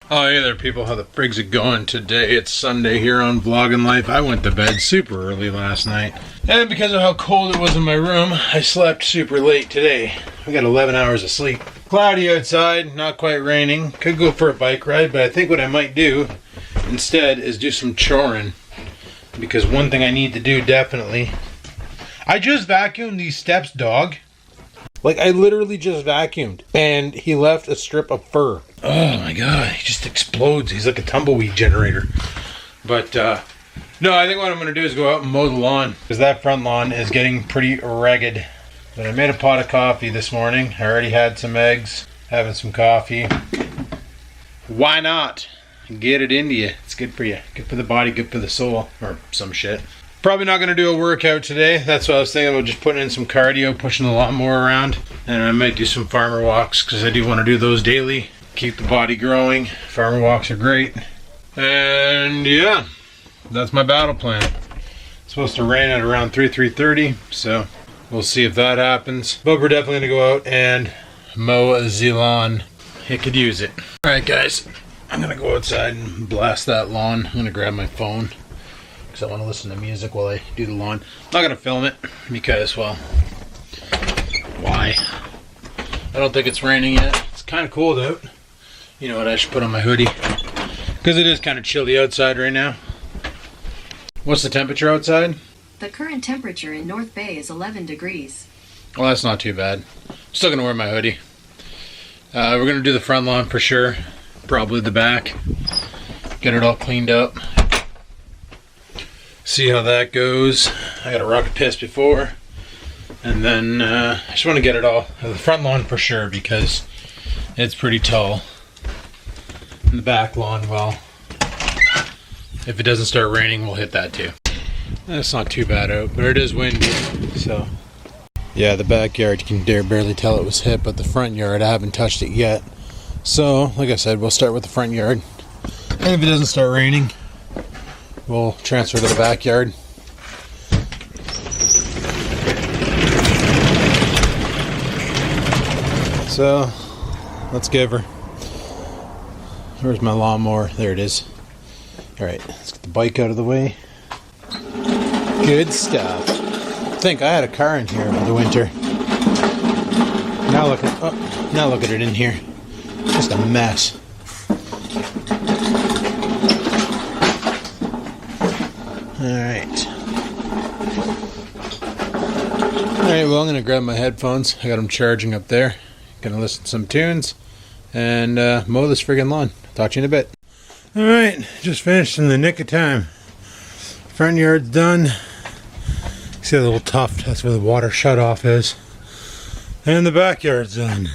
Oh, hey there, people. How the frig's it going today? It's Sunday here on Vlogging Life. I went to bed super early last night. And because of how cold it was in my room, I slept super late today. I got 11 hours of sleep. Cloudy outside, not quite raining. Could go for a bike ride, but I think what I might do instead is do some choring. Because one thing I need to do definitely. I just vacuumed these steps, dog. Like, I literally just vacuumed. And he left a strip of fur. Oh my god, he just explodes. He's like a tumbleweed generator. But, no, I think what I'm going to do is go out and mow the lawn. Because that front lawn is getting pretty ragged. But I made a pot of coffee this morning. I already had some eggs. Having some coffee. Why not? Get it into you. It's good for you. Good for the body, good for the soul. Or some shit. Probably not going to do a workout today. That's what I was thinking about, just putting in some cardio, pushing the lawnmower around. And I might do some farmer walks because I do want to do those daily. Keep the body growing. Farmer walks are great. And yeah, that's my battle plan. It's supposed to rain at around 3:30, so we'll see if that happens. But we're definitely going to go out and mow the lawn. It could use it. Alright guys, I'm going to go outside and blast that lawn. I'm going to grab my phone. I want to listen to music while I do the lawn. I'm not going to film it because, well, why? I don't think it's raining yet. It's kind of cold out. You know what, I should put on my hoodie because it is kind of chilly outside right now. What's the temperature outside? The current temperature in North Bay is 11 degrees. Well, that's not too bad. Still going to wear my hoodie. We're going to do the front lawn for sure. Probably the back. Get it all cleaned up. See how that goes. I got a rocket piss before. And then I just want to get it all. The front lawn for sure because it's pretty tall. And the back lawn, well, if it doesn't start raining, we'll hit that too. It's not too bad out, but it is windy. So, yeah, the backyard, you can barely tell it was hit, but the front yard, I haven't touched it yet. So, like I said, we'll start with the front yard. And if it doesn't start raining, we'll transfer to the backyard. So, let's give her. Where's my lawnmower? There it is. Alright, let's get the bike out of the way. Good stuff. I think I had a car in here over the winter. Now look at it in here. Just a mess. Alright, well, I'm going to grab my headphones. I got them charging up there. Gonna listen to some tunes and mow this friggin' lawn. Talk to you in a bit. Alright, just finished in the nick of time. Front yard's done. See that little tuft? That's where the water shut off is. And the backyard's done.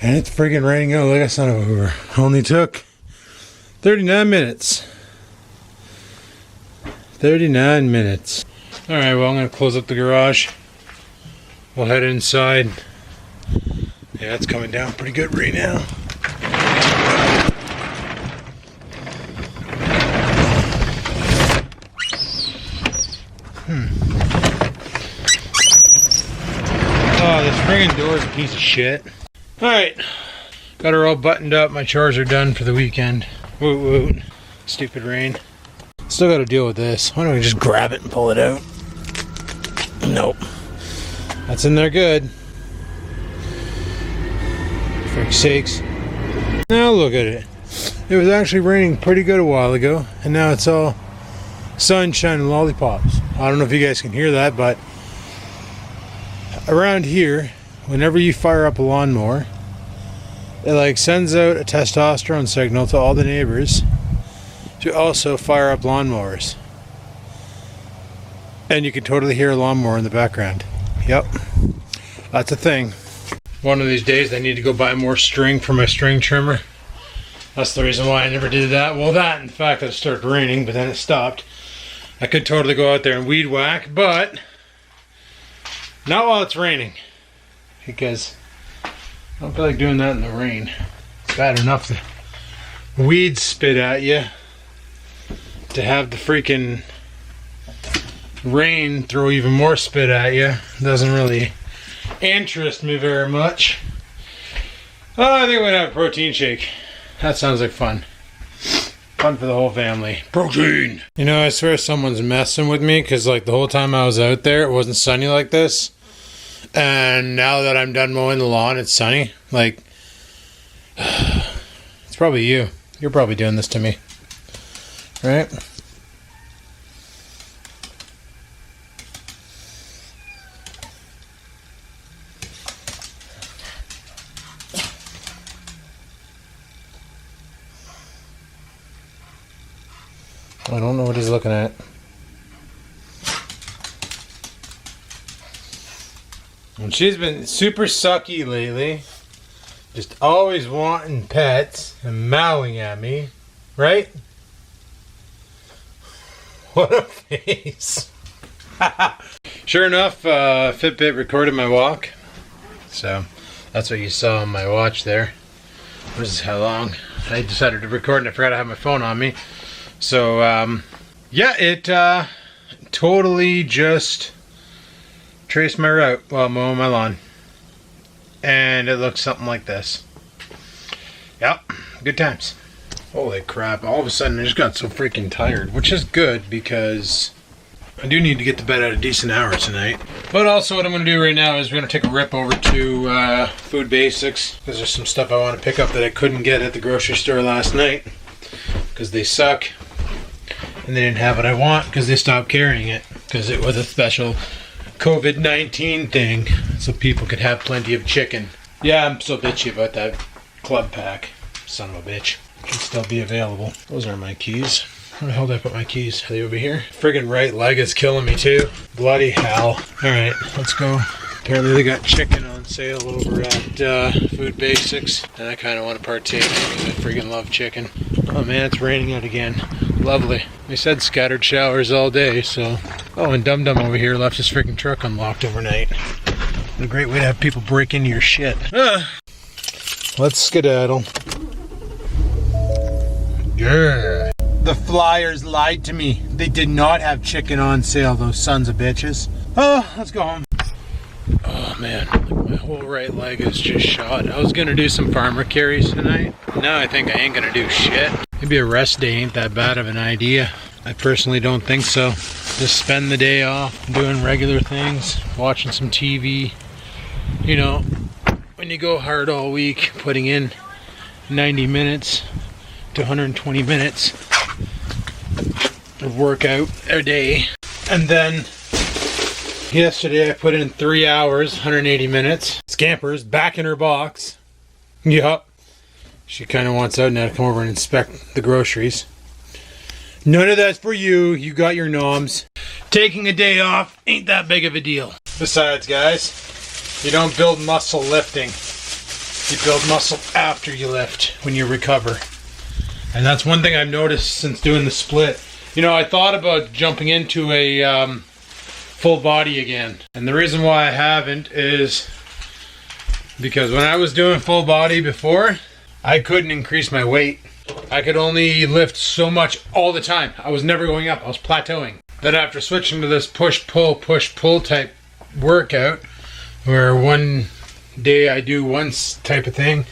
And it's friggin' raining out like a son of a hoover. Only took 39 minutes. 39 minutes. Alright, well, I'm going to close up the garage. We'll head inside. Yeah, it's coming down pretty good right now. Oh, this friggin' door is a piece of shit. Alright. Got her all buttoned up. My chores are done for the weekend. Woot woot. Stupid rain. Still got to deal with this. Why don't we just grab it and pull it out? Nope. That's in there good. For sakes. Now look at it. It was actually raining pretty good a while ago, and now it's all sunshine and lollipops. I don't know if you guys can hear that, but around here, whenever you fire up a lawnmower, it like sends out a testosterone signal to all the neighbors to also fire up lawnmowers. And you can totally hear a lawnmower in the background. Yep, that's a thing. One of these days I need to go buy more string for my string trimmer. That's the reason why I never did that. Well, that, in fact, it started raining, but then it stopped. I could totally go out there and weed whack, but not while it's raining. Because I don't feel like doing that in the rain. It's bad enough to weeds spit at you. To have the freaking rain throw even more spit at you doesn't really interest me very much. Oh, I think I'm gonna have a protein shake. That sounds like fun. Fun for the whole family. Protein! You know, I swear someone's messing with me because, like, the whole time I was out there, it wasn't sunny like this. And now that I'm done mowing the lawn, it's sunny. Like, it's probably you. You're probably doing this to me. Right? I don't know what he's looking at. And she's been super sucky lately. Just always wanting pets and mowing at me. Right? What a face. Sure enough, Fitbit recorded my walk. So that's what you saw on my watch there. This is how long I decided to record and I forgot to have my phone on me. So, yeah, it totally just traced my route while mowing my lawn. And it looks something like this. Yep, good times. Holy crap, all of a sudden I just got so freaking tired, which is good because I do need to get to bed at a decent hour tonight. But also what I'm going to do right now is we're going to take a rip over to Food Basics because there's some stuff I want to pick up that I couldn't get at the grocery store last night because they suck. And they didn't have what I want because they stopped carrying it because it was a special COVID-19 thing so people could have plenty of chicken. Yeah, I'm so bitchy about that club pack. Son of a bitch. Should still be available. Those are my keys. Where the hell did I put my keys? Are they over here? Friggin' right leg is killing me too. Bloody hell. Alright, let's go. Apparently they got chicken on sale over at Food Basics. And I kind of want to partake because I friggin' love chicken. Oh man, it's raining out again. Lovely. They said scattered showers all day, so... Oh, and Dum Dum over here left his freaking truck unlocked overnight. What a great way to have people break into your shit. Let's skedaddle. Yeah. The flyers lied to me. They did not have chicken on sale, those sons of bitches. Oh, let's go home. Oh man, my whole right leg is just shot. I was gonna do some farmer carries tonight. Now I think I ain't gonna do shit. Maybe a rest day ain't that bad of an idea. I personally don't think so. Just spend the day off doing regular things, watching some TV. You know, when you go hard all week, putting in 90 minutes to 120 minutes of workout a day. And then yesterday I put in 3 hours, 180 minutes. Scamper's back in her box. Yup. She kind of wants out now to come over and inspect the groceries. None of that's for you. You got your noms. Taking a day off ain't that big of a deal. Besides, guys, you don't build muscle lifting. You build muscle after you lift when you recover. And that's one thing I've noticed since doing the split. You know, I thought about jumping into a full body again. And the reason why I haven't is because when I was doing full body before, I couldn't increase my weight. I could only lift so much all the time. I was never going up. I was plateauing. Then after switching to this push-pull type workout, where one day I do one type of thing,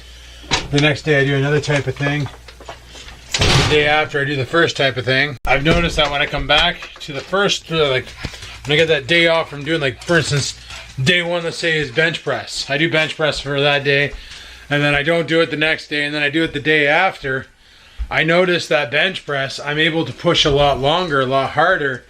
the next day I do another type of thing, the day after I do the first type of thing, I've noticed that when I come back to the first, like when I get that day off from doing, like for instance, day one, let's say, is bench press. I do bench press for that day, and then I don't do it the next day, and then I do it the day after. I notice that bench press, I'm able to push a lot longer, a lot harder,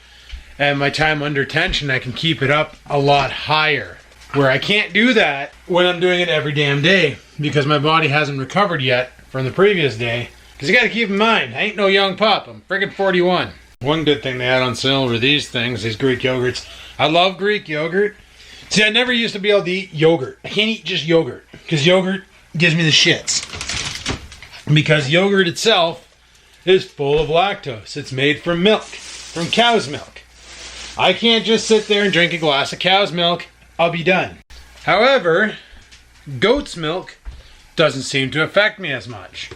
and my time under tension, I can keep it up a lot higher. Where I can't do that when I'm doing it every damn day, because my body hasn't recovered yet from the previous day. Because you got to keep in mind, I ain't no young pup, I'm friggin' 41. One good thing they had on sale were these things, these Greek yogurts. I love Greek yogurt. See, I never used to be able to eat yogurt. I can't eat just yogurt, because yogurt gives me the shits. Because yogurt itself is full of lactose. It's made from milk, from cow's milk. I can't just sit there and drink a glass of cow's milk. I'll be done. However, goat's milk doesn't seem to affect me as much.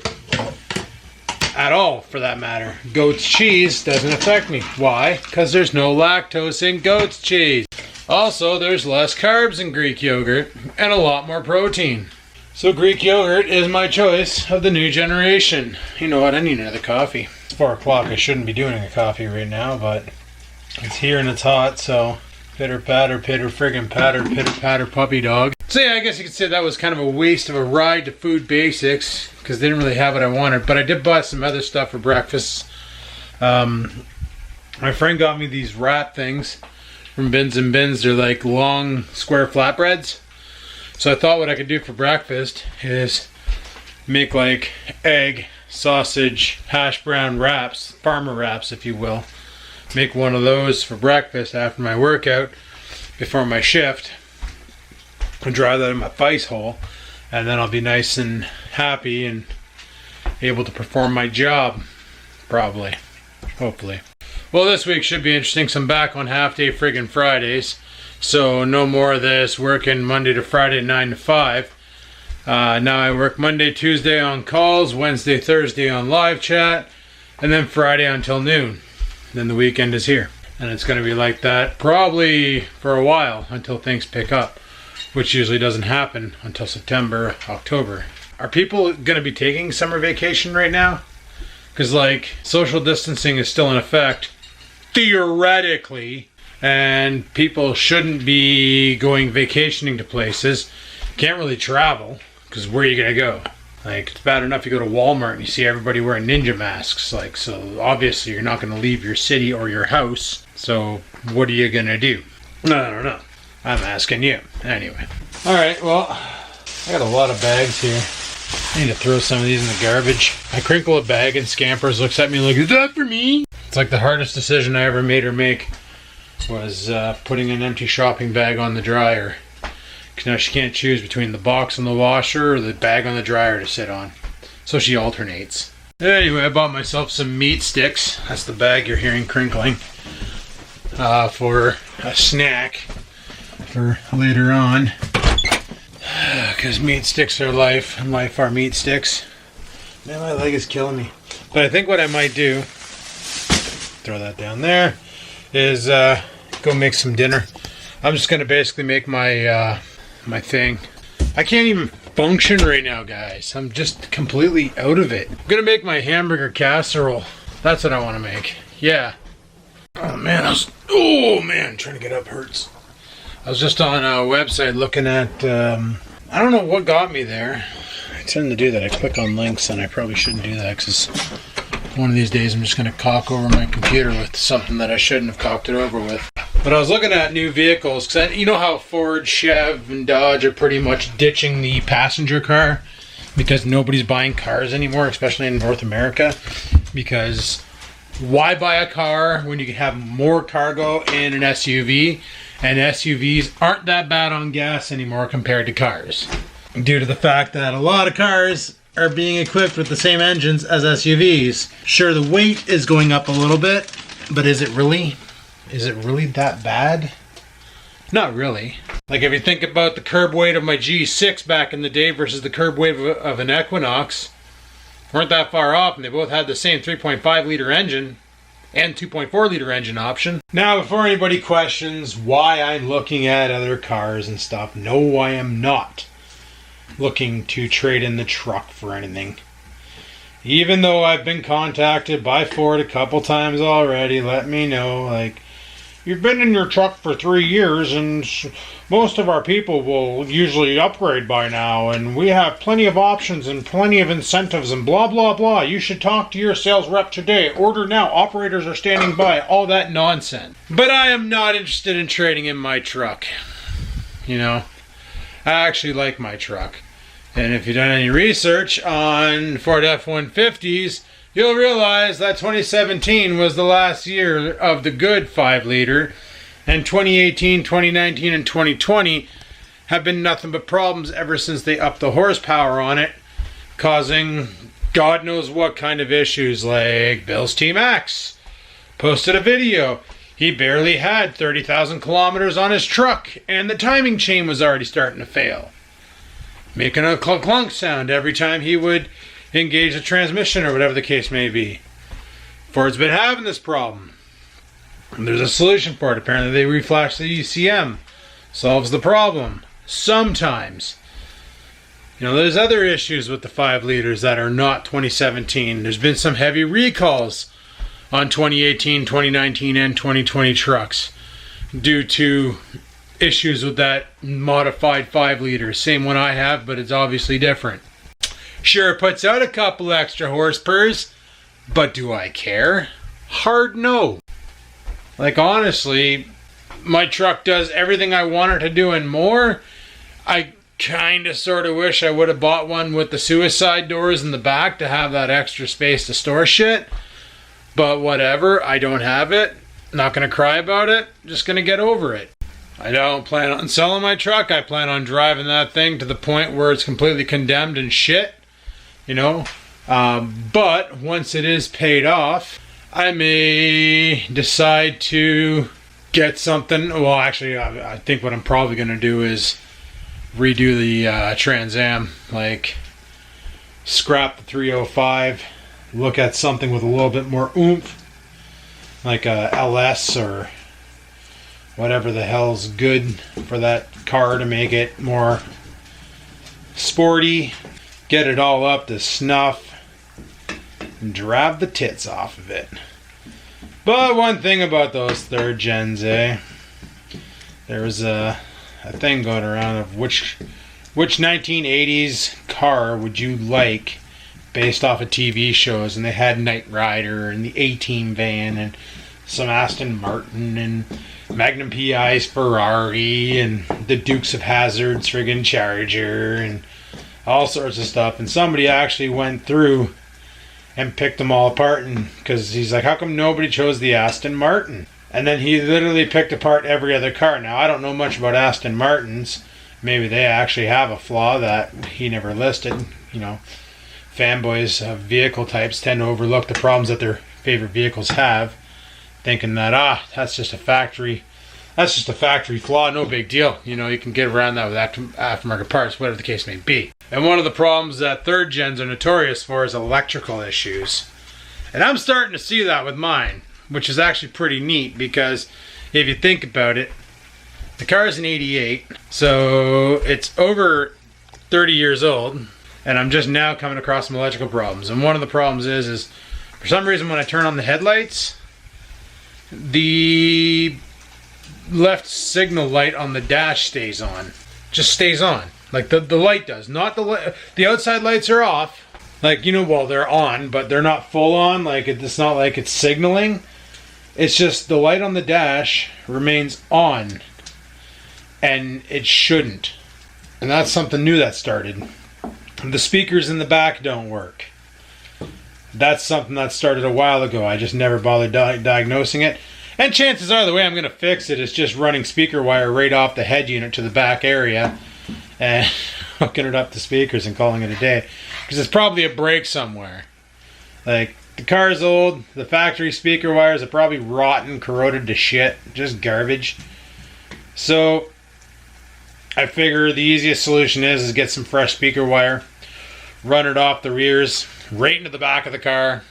At all, for that matter. Goat's cheese doesn't affect me. Why? Because there's no lactose in goat's cheese. Also, there's less carbs in Greek yogurt and a lot more protein. So Greek yogurt is my choice of the new generation. You know what? I need another coffee. It's 4 o'clock. I shouldn't be doing a coffee right now, but it's here and it's hot, so pitter patter, friggin' patter, pitter patter, puppy dog. So yeah, I guess you could say that was kind of a waste of a ride to Food Basics because they didn't really have what I wanted. But I did buy some other stuff for breakfast. My friend got me these wrap things from Bins and Bins. They're like long square flatbreads. So I thought what I could do for breakfast is make like egg, sausage, hash brown wraps, farmer wraps if you will. Make one of those for breakfast after my workout before my shift. And dry that in my ice hole, and then I'll be nice and happy and able to perform my job. Probably. Hopefully. Well, this week should be interesting. So I'm back on half-day friggin' Fridays. So no more of this working Monday to Friday 9 to 5. Now I work Monday, Tuesday on calls, Wednesday, Thursday on live chat, and then Friday until noon. Then the weekend is here. And it's going to be like that probably for a while until things pick up, which usually doesn't happen until September, October. Are people going to be taking summer vacation right now? Because like social distancing is still in effect, theoretically, and people shouldn't be going vacationing to places. Can't really travel, because where are you going to go? Like, it's bad enough you go to Walmart and you see everybody wearing ninja masks. Like, so obviously you're not going to leave your city or your house. So what are you going to do? I don't know. I'm asking you. Anyway. Alright, well, I got a lot of bags here. I need to throw some of these in the garbage. I crinkle a bag and Scampers looks at me like, is that for me? It's like the hardest decision I ever made her make was putting an empty shopping bag on the dryer. Because now she can't choose between the box on the washer or the bag on the dryer to sit on. So she alternates. Anyway, I bought myself some meat sticks. That's the bag you're hearing crinkling. For a snack. For later on, because meat sticks are life and life are meat sticks. Man, my leg is killing me. But I think what I might do, throw that down there, is go make some dinner. I'm just gonna basically make my my thing. I can't even function right now, guys. I'm just completely out of it. I'm gonna make my hamburger casserole. That's what I want to make. Yeah. Oh man, trying to get up hurts. I was just on a website looking at, I don't know what got me there. I tend to do that. I click on links and I probably shouldn't do that because one of these days I'm just going to cock over my computer with something that I shouldn't have cocked it over with. But I was looking at new vehicles because you know how Ford, Chev, and Dodge are pretty much ditching the passenger car because nobody's buying cars anymore, especially in North America. Because why buy a car when you can have more cargo in an SUV? And SUVs aren't that bad on gas anymore compared to cars. Due to the fact that a lot of cars are being equipped with the same engines as SUVs. Sure, the weight is going up a little bit, but is it really that bad? Not really. Like if you think about the curb weight of my G6 back in the day versus the curb weight of an Equinox, weren't that far off, and they both had the same 3.5 liter engine and 2.4 liter engine option. Now, before anybody questions why I'm looking at other cars and stuff, no, I am not looking to trade in the truck for anything. Even though I've been contacted by Ford a couple times already, let me know, like, you've been in your truck for 3 years and most of our people will usually upgrade by now and we have plenty of options and plenty of incentives and blah blah blah. You should talk to your sales rep today. Order now. Operators are standing by. All that nonsense. But I am not interested in trading in my truck. You know, I actually like my truck. And if you've done any research on Ford F-150s, you'll realize that 2017 was the last year of the good 5 liter, and 2018, 2019, and 2020 have been nothing but problems ever since they upped the horsepower on it, causing God knows what kind of issues, like Bill's T-Max posted a video. He barely had 30,000 kilometers on his truck, and the timing chain was already starting to fail, making a clunk-clunk sound every time he would engage the transmission or whatever the case may be. Ford's been having this problem. And there's a solution for it. Apparently they reflash the ECM. Solves the problem. Sometimes. You know, there's other issues with the 5 liters that are not 2017. There's been some heavy recalls on 2018, 2019, and 2020 trucks due to issues with that modified 5 liter. Same one I have, but it's obviously different. Sure, it puts out a couple extra horsepowers, but do I care? Hard no. Like, honestly, my truck does everything I want it to do and more. I kind of sort of wish I would have bought one with the suicide doors in the back to have that extra space to store shit. But whatever, I don't have it. Not going to cry about it. Just going to get over it. I don't plan on selling my truck. I plan on driving that thing to the point where it's completely condemned and shit. You know? But once it is paid off, I may decide to get something. Well, actually, I think what I'm probably going to do is redo the Trans Am. Like, scrap the 305, look at something with a little bit more oomph, like a LS or whatever the hell's good for that car to make it more sporty, get it all up to snuff, and drive the tits off of it. But one thing about those 3rd gens, there was a thing going around of which 1980s car would you like based off of TV shows, and they had Knight Rider and the A-Team van and some Aston Martin and Magnum PI's Ferrari and the Dukes of Hazzard's friggin' Charger and all sorts of stuff. And somebody actually went through and picked them all apart, and because he's like, how come nobody chose the Aston Martin? And then he literally picked apart every other car. Now, I don't know much about Aston Martins. Maybe they actually have a flaw that he never listed. You know, fanboys of vehicle types tend to overlook the problems that their favorite vehicles have, thinking that, that's just a factory flaw, no big deal. You know, you can get around that with aftermarket parts, whatever the case may be. And one of the problems that 3rd gens are notorious for is electrical issues. And I'm starting to see that with mine, which is actually pretty neat, because if you think about it, the car is an 88, so it's over 30 years old, and I'm just now coming across some electrical problems. And one of the problems is for some reason when I turn on the headlights, the left signal light on the dash stays on. Just stays on. Like the light does. Not the outside lights are off. Like, you know, well, they're on, but they're not full on. Like, it's not like it's signaling. It's just the light on the dash remains on. And it shouldn't. And that's something new that started. The speakers in the back don't work. That's something that started a while ago. I just never bothered diagnosing it. And chances are the way I'm going to fix it is just running speaker wire right off the head unit to the back area and hooking it up to speakers and calling it a day. Because it's probably a break somewhere. Like, the car's old, the factory speaker wires are probably rotten, corroded to shit, just garbage. So I figure the easiest solution is get some fresh speaker wire, run it off the rears, right into the back of the car,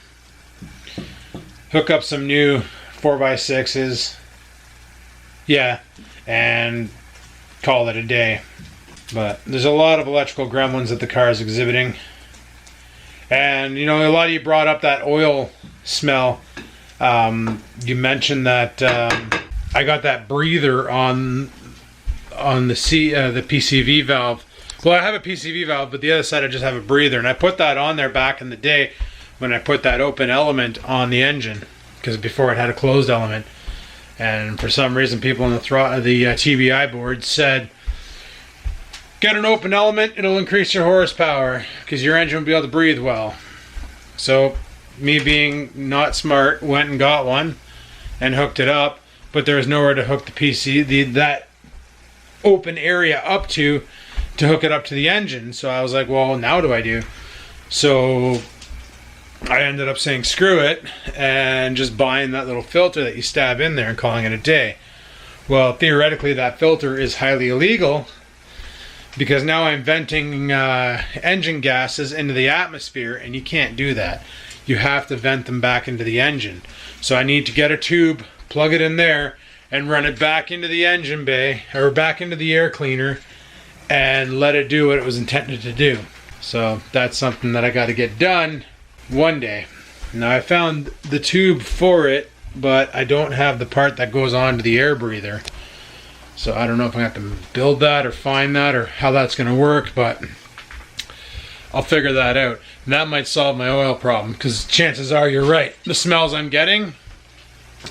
hook up some new 4x6s, and call it a day. But there's a lot of electrical gremlins that the car is exhibiting. And, you know, a lot of you brought up that oil smell. You mentioned that I got that breather on the PCV valve. Well, I have a PCV valve, but the other side I just have a breather. And I put that on there back in the day when I put that open element on the engine, because before it had a closed element. And for some reason, people on the TBI board said, get an open element, it'll increase your horsepower because your engine will be able to breathe well. So, me being not smart, went and got one and hooked it up, but there was nowhere to hook that open area up to hook it up to the engine. So I was like, well, now what do I do? So I ended up saying screw it and just buying that little filter that you stab in there and calling it a day. Well, theoretically that filter is highly illegal, because now I'm venting engine gases into the atmosphere, and you can't do that. You have to vent them back into the engine. So I need to get a tube, plug it in there, and run it back into the engine bay, or back into the air cleaner, and let it do what it was intended to do. So that's something that I got to get done one day. Now I found the tube for it, but I don't have the part that goes on to the air breather. So I don't know if I have to build that or find that or how that's going to work, but I'll figure that out. And that might solve my oil problem, because chances are you're right. The smells I'm getting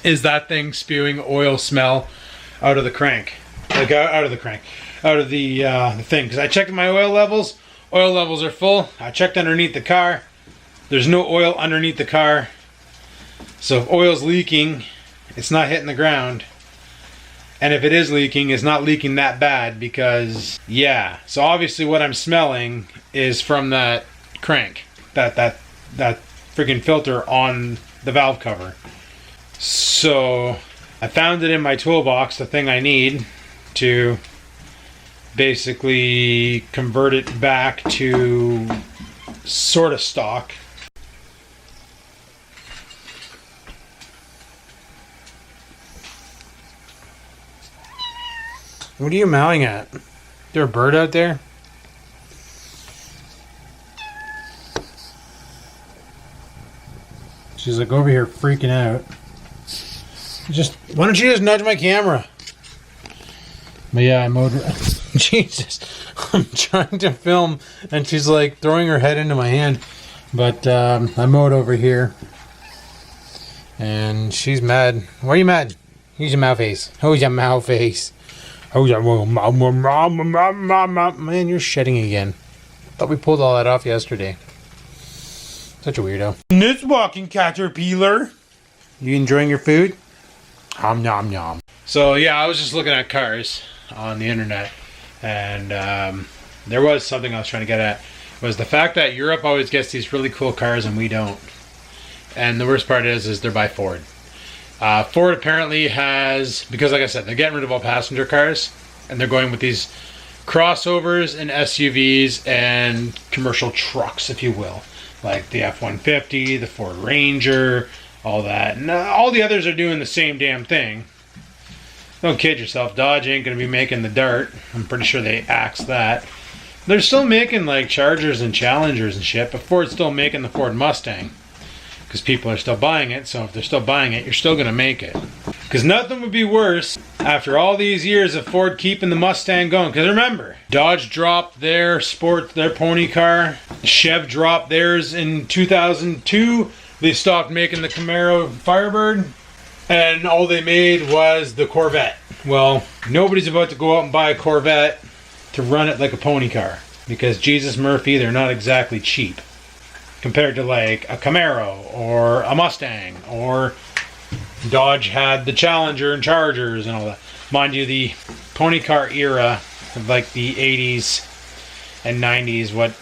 is that thing spewing oil smell out of the crank. Like out of the thing. Because I checked my oil levels. Oil levels are full. I checked underneath the car. There's no oil underneath the car. So if oil's leaking, it's not hitting the ground. And if it is leaking, it's not leaking that bad, because, yeah. So obviously what I'm smelling is from that crank. That freaking filter on the valve cover. So I found it in my toolbox, the thing I need to basically convert it back to sort of stock. What are you mowing at? Is there a bird out there? She's like over here freaking out. Why don't you just nudge my camera? But yeah, I mowed. Jesus, I'm trying to film, and she's like throwing her head into my hand. But I mowed over here, and she's mad. Why are you mad? Use your mouth face. Who's your mouth face? Oh yeah, man, you're shedding again. Thought we pulled all that off yesterday. Such a weirdo. This walking caterpillar. You enjoying your food? Nom nom. So yeah, I was just looking at cars on the internet, and there was something I was trying to get at. Was the fact that Europe always gets these really cool cars and we don't. And the worst part is they're by Ford. Ford apparently has, because like I said, they're getting rid of all passenger cars, and they're going with these crossovers and SUVs and commercial trucks, if you will. Like the F-150, the Ford Ranger, all that. And all the others are doing the same damn thing. Don't kid yourself, Dodge ain't going to be making the Dart. I'm pretty sure they axed that. They're still making like Chargers and Challengers and shit, but Ford's still making the Ford Mustang. Because people are still buying it, so if they're still buying it, you're still going to make it. Because nothing would be worse after all these years of Ford keeping the Mustang going. Because remember, Dodge dropped their pony car. Chev dropped theirs in 2002. They stopped making the Camaro Firebird. And all they made was the Corvette. Well, nobody's about to go out and buy a Corvette to run it like a pony car. Because Jesus Murphy, they're not exactly cheap. Compared to like a Camaro or a Mustang, or Dodge had the Challenger and Chargers and all that. Mind you, the pony car era of like the 80s and 90s, what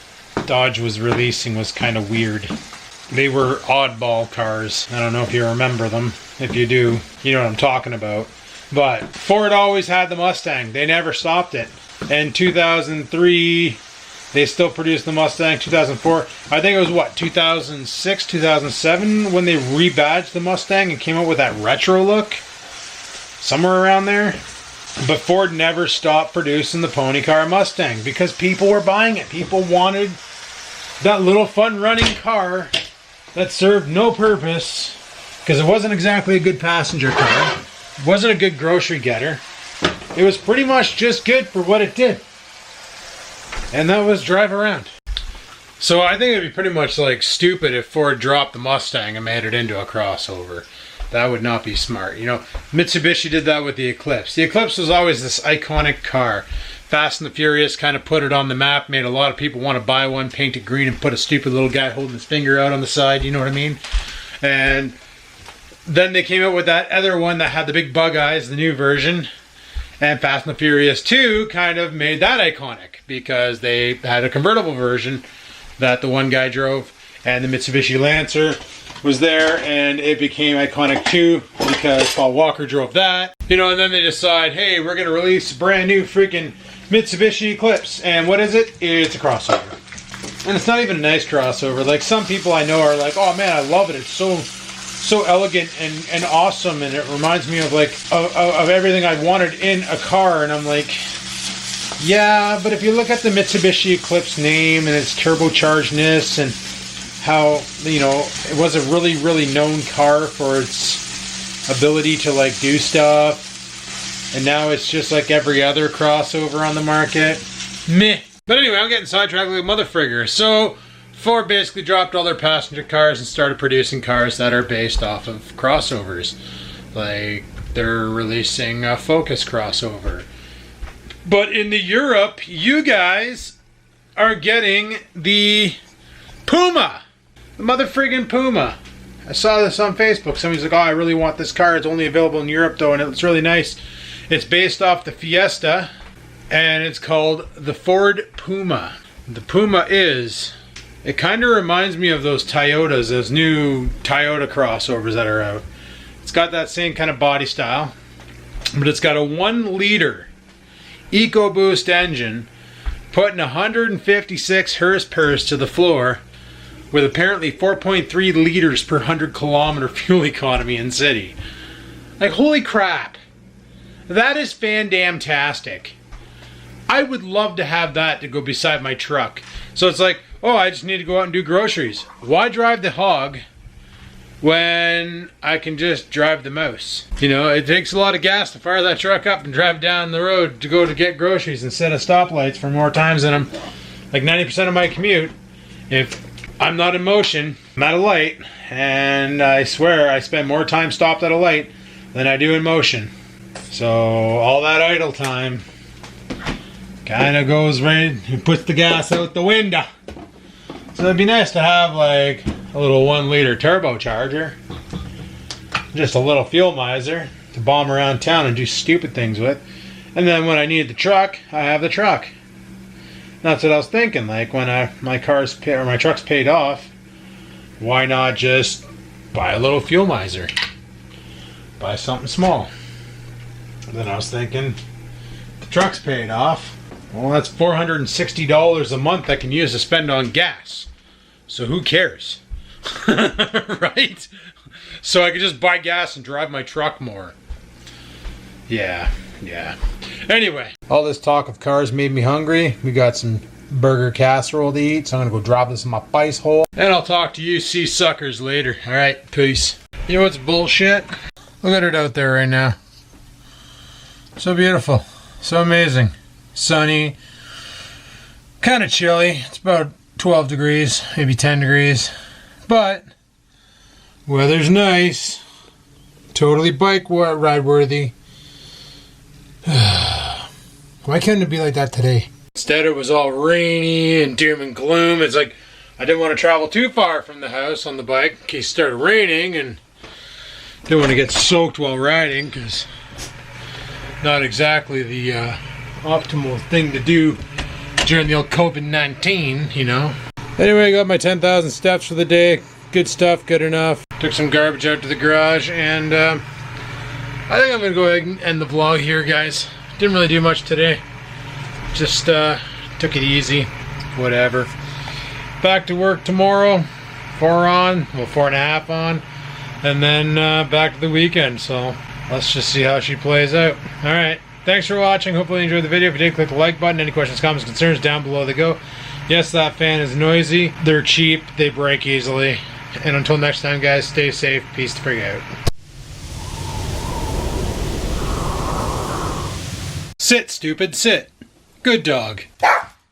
Dodge was releasing was kind of weird. They were oddball cars. I don't know if you remember them. If you do, you know what I'm talking about. But Ford always had the Mustang. They never stopped it. In 2003... they still produced the Mustang. 2004, I think it was what, 2006, 2007 when they rebadged the Mustang and came up with that retro look, somewhere around there. But Ford never stopped producing the pony car Mustang because people were buying it. People wanted that little fun running car that served no purpose, because it wasn't exactly a good passenger car. It wasn't a good grocery getter. It was pretty much just good for what it did. And that was drive around. So I think it'd be pretty much like stupid if Ford dropped the Mustang and made it into a crossover. That would not be smart. You know, Mitsubishi did that with the Eclipse. The Eclipse was always this iconic car. Fast and the Furious kind of put it on the map, made a lot of people want to buy one, paint it green, and put a stupid little guy holding his finger out on the side, you know what I mean? And then they came out with that other one that had the big bug eyes, the new version. And Fast and the Furious 2 kind of made that iconic because they had a convertible version that the one guy drove, and the Mitsubishi Lancer was there, and it became iconic too because Paul Walker drove that. You know, and then they decide, hey, we're going to release a brand new freaking Mitsubishi Eclipse. And what is it? It's a crossover. And it's not even a nice crossover. Like, some people I know are like, oh man, I love it. It's so elegant and awesome, and it reminds me of like of everything I wanted in a car. And I'm like, Yeah, but if you look at the Mitsubishi Eclipse name and its turbochargedness and how, you know, it was a really, really known car for its ability to like do stuff, and now it's just like every other crossover on the market. Meh. But anyway, I'm getting sidetracked like a mother frigger. So Ford basically dropped all their passenger cars and started producing cars that are based off of crossovers. Like they're releasing a Focus crossover. But in the Europe, you guys are getting the Puma. The mother friggin' Puma. I saw this on Facebook. Somebody's like, oh, I really want this car. It's only available in Europe though, and it's really nice. It's based off the Fiesta, and it's called the Ford Puma. The Puma is, it kind of reminds me of those Toyotas, those new Toyota crossovers that are out. It's got that same kind of body style, but it's got a 1 liter EcoBoost engine putting 156 horsepower to the floor with apparently 4.3 liters per 100 kilometer fuel economy in city. Like, holy crap. That is fan-damn-tastic. I would love to have that to go beside my truck. So it's like, oh, I just need to go out and do groceries. Why drive the hog when I can just drive the mouse? You know, it takes a lot of gas to fire that truck up and drive down the road to go to get groceries and set a stoplights for more times than I'm, like 90% of my commute. If I'm not in motion, I'm at a light, and I swear I spend more time stopped at a light than I do in motion. So all that idle time kind of goes right and puts the gas out the window. So it'd be nice to have like a little 1 liter turbocharger, just a little fuel miser to bomb around town and do stupid things with. And then when I need the truck, I have the truck. That's what I was thinking. Like when my truck's paid off, why not just buy a little fuel miser? Buy something small. And then I was thinking, the truck's paid off. Well, that's $460 a month I can use to spend on gas. So who cares? Right? So I could just buy gas and drive my truck more. Yeah. Anyway, all this talk of cars made me hungry. We got some burger casserole to eat, so I'm gonna go drop this in my face hole. And I'll talk to you sea suckers later. Alright, peace. You know what's bullshit? Look at it out there right now. So beautiful. So amazing. Sunny. Kind of chilly. It's about 12 degrees, maybe 10 degrees. But weather's nice. Totally bike ride worthy. Why couldn't it be like that today? Instead it was all rainy and doom and gloom. It's like I didn't want to travel too far from the house on the bike in case it started raining, and didn't want to get soaked while riding because not exactly the optimal thing to do during the old COVID-19, you know. Anyway, I got my 10,000 steps for the day. Good stuff, good enough. Took some garbage out to the garage, and I think I'm going to go ahead and end the vlog here, guys. Didn't really do much today. Just took it easy. Whatever. Back to work tomorrow. 4 on. Well, 4.5 on. And then back to the weekend. So let's just see how she plays out. Alright. Thanks for watching. Hopefully you enjoyed the video. If you did, click the like button. Any questions, comments, concerns, down below they go. Yes, that fan is noisy. They're cheap. They break easily. And until next time, guys, stay safe. Peace the frig out. Sit, stupid, sit. Good dog.